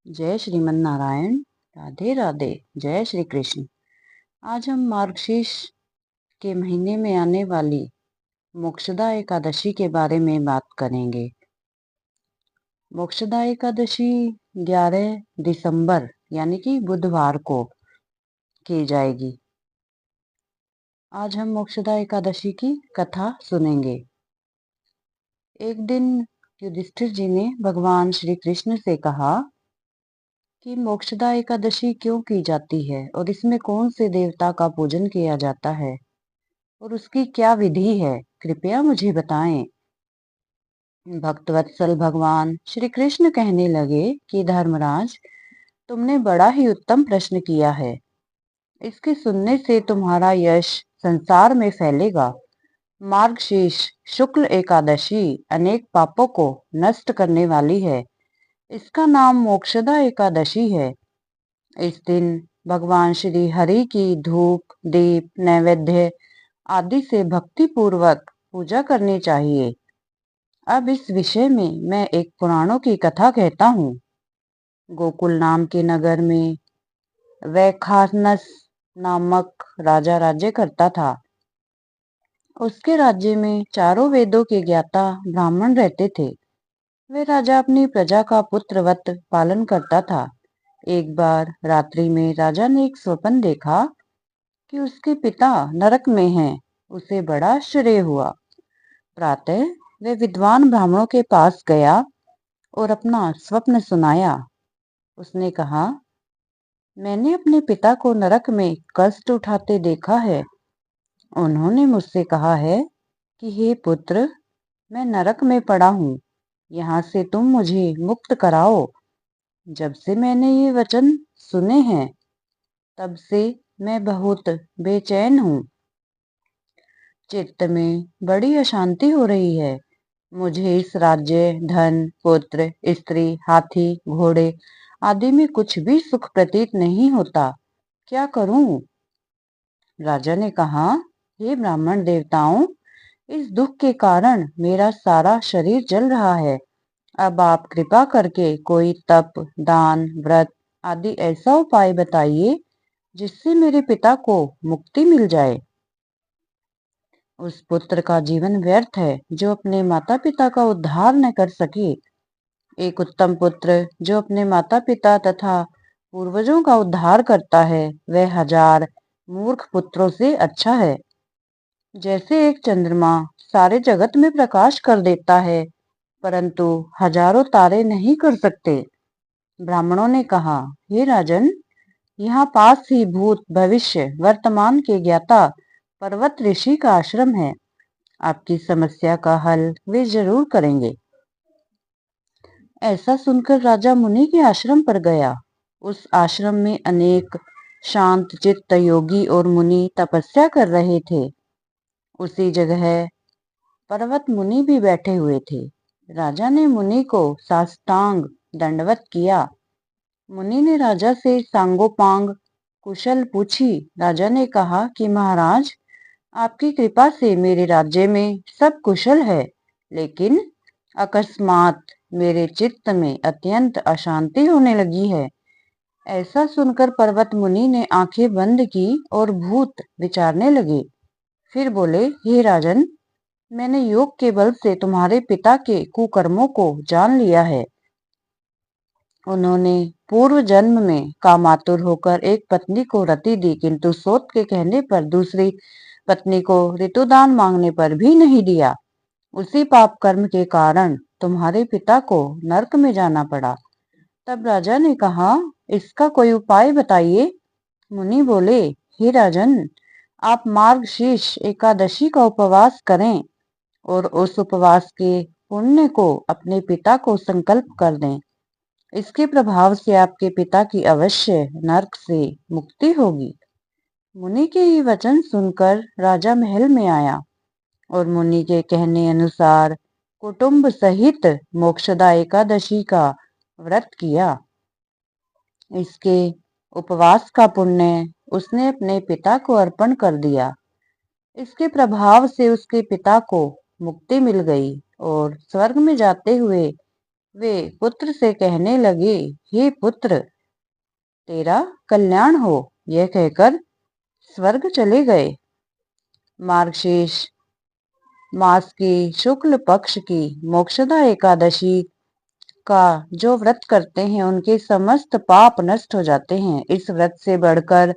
जय श्रीमन नारायण। राधे राधे। जय श्री कृष्ण। आज हम मार्गशीर्ष के महीने में आने वाली मोक्षदा एकादशी के बारे में बात करेंगे। मोक्षदा एकादशी 11 दिसंबर यानी कि बुधवार को की जाएगी। आज हम मोक्षदा एकादशी की कथा सुनेंगे। एक दिन युधिष्ठिर जी ने भगवान श्री कृष्ण से कहा कि मोक्षदा एकादशी क्यों की जाती है और इसमें कौन से देवता का पूजन किया जाता है और उसकी क्या विधि है, कृपया मुझे बताएं। भक्तवत्सल भगवान श्री कृष्ण कहने लगे कि धर्मराज, तुमने बड़ा ही उत्तम प्रश्न किया है। इसके सुनने से तुम्हारा यश संसार में फैलेगा। मार्गशीर्ष शुक्ल एकादशी अनेक पापों को नष्ट करने वाली है। इसका नाम मोक्षदा एकादशी है। इस दिन भगवान श्री हरि की धूप, दीप, नैवेद्य आदि से भक्ति पूर्वक पूजा करनी चाहिए। अब इस विषय में मैं एक पुराणों की कथा कहता हूँ। गोकुल नाम के नगर में वैखानस नामक राजा राज्य करता था। उसके राज्य में चारों वेदों के ज्ञाता ब्राह्मण रहते थे। वे राजा अपनी प्रजा का पुत्रवत पालन करता था। एक बार रात्रि में राजा ने एक स्वप्न देखा कि उसके पिता नरक में हैं। उसे बड़ा आश्चर्य हुआ। प्रातः वे विद्वान ब्राह्मणों के पास गया और अपना स्वप्न सुनाया। उसने कहा, मैंने अपने पिता को नरक में कष्ट उठाते देखा है। उन्होंने मुझसे कहा है कि हे पुत्र, मैं नरक में पड़ा हूँ, यहाँ से तुम मुझे मुक्त कराओ। जब से मैंने ये वचन सुने हैं तब से मैं बहुत बेचैन हूँ। चित्त में बड़ी अशांति हो रही है। मुझे इस राज्य, धन, पुत्र, स्त्री, हाथी, घोड़े आदि में कुछ भी सुख प्रतीत नहीं होता। क्या करूं? राजा ने कहा, हे ब्राह्मण देवताओं, इस दुख के कारण मेरा सारा शरीर जल रहा है। अब आप कृपा करके कोई तप, दान, व्रत आदि ऐसा उपाय बताइए जिससे मेरे पिता को मुक्ति मिल जाए। उस पुत्र का जीवन व्यर्थ है जो अपने माता पिता का उद्धार न कर सके। एक उत्तम पुत्र जो अपने माता पिता तथा पूर्वजों का उद्धार करता है, वह 1000 मूर्ख पुत्रों से अच्छा है। जैसे एक चंद्रमा सारे जगत में प्रकाश कर देता है, परंतु हजारों तारे नहीं कर सकते। ब्राह्मणों ने कहा, हे राजन, यहाँ पास ही भूत, भविष्य, वर्तमान के ज्ञाता पर्वत ऋषि का आश्रम है। आपकी समस्या का हल वे जरूर करेंगे। ऐसा सुनकर राजा मुनि के आश्रम पर गया। उस आश्रम में अनेक शांत चित्त योगी और मुनि तपस्या कर रहे थे। उसी जगह पर्वत मुनि भी बैठे हुए थे। राजा ने मुनि को साष्टांग दंडवत किया। मुनि ने राजा से सांगोपांग कुशल पूछी। राजा ने कहा कि महाराज, आपकी कृपा से मेरे राज्य में सब कुशल है, लेकिन अकस्मात मेरे चित्त में अत्यंत अशांति होने लगी है। ऐसा सुनकर पर्वत मुनि ने आंखें बंद की और भूत विचारने लगे। फिर बोले, हे राजन, मैंने योग के बल से तुम्हारे पिता के कुकर्मों को जान लिया है। उन्होंने पूर्व जन्म में कामातुर होकर एक पत्नी को रति दी, किंतु सोत के कहने पर दूसरी पत्नी को ऋतुदान मांगने पर भी नहीं दिया। उसी पाप कर्म के कारण तुम्हारे पिता को नरक में जाना पड़ा। तब राजा ने कहा, इसका कोई उपाय बताइए। मुनि बोले, हे राजन, आप मार्गशीर्ष एकादशी का उपवास करें और उस उपवास के पुण्य को अपने पिता को संकल्प कर दें। इसके प्रभाव से आपके पिता की अवश्य नरक से मुक्ति होगी। मुनि के ये वचन सुनकर राजा महल में आया और मुनि के कहने अनुसार कुटुंब सहित मोक्षदा एकादशी का व्रत किया। इसके उपवास का पुण्य उसने अपने पिता को अर्पण कर दिया। इसके प्रभाव से उसके पिता को मुक्ति मिल गई और स्वर्ग में जाते हुए वे पुत्र से कहने लगे, हे पुत्र, तेरा कल्याण हो। यह कहकर स्वर्ग चले गए। मार्गशीर्ष मास की शुक्ल पक्ष की मोक्षदा एकादशी का जो व्रत करते हैं उनके समस्त पाप नष्ट हो जाते हैं। इस व्रत से बढ़कर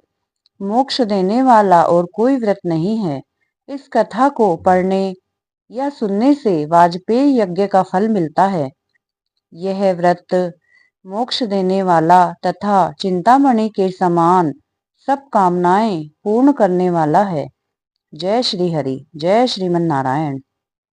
मोक्ष देने वाला और कोई व्रत नहीं है। इस कथा को पढ़ने या सुनने से वाजपेयी यज्ञ का फल मिलता है। यह व्रत मोक्ष देने वाला तथा चिंतामणि के समान सब कामनाएं पूर्ण करने वाला है। जय श्री हरि, जय श्रीमन नारायण।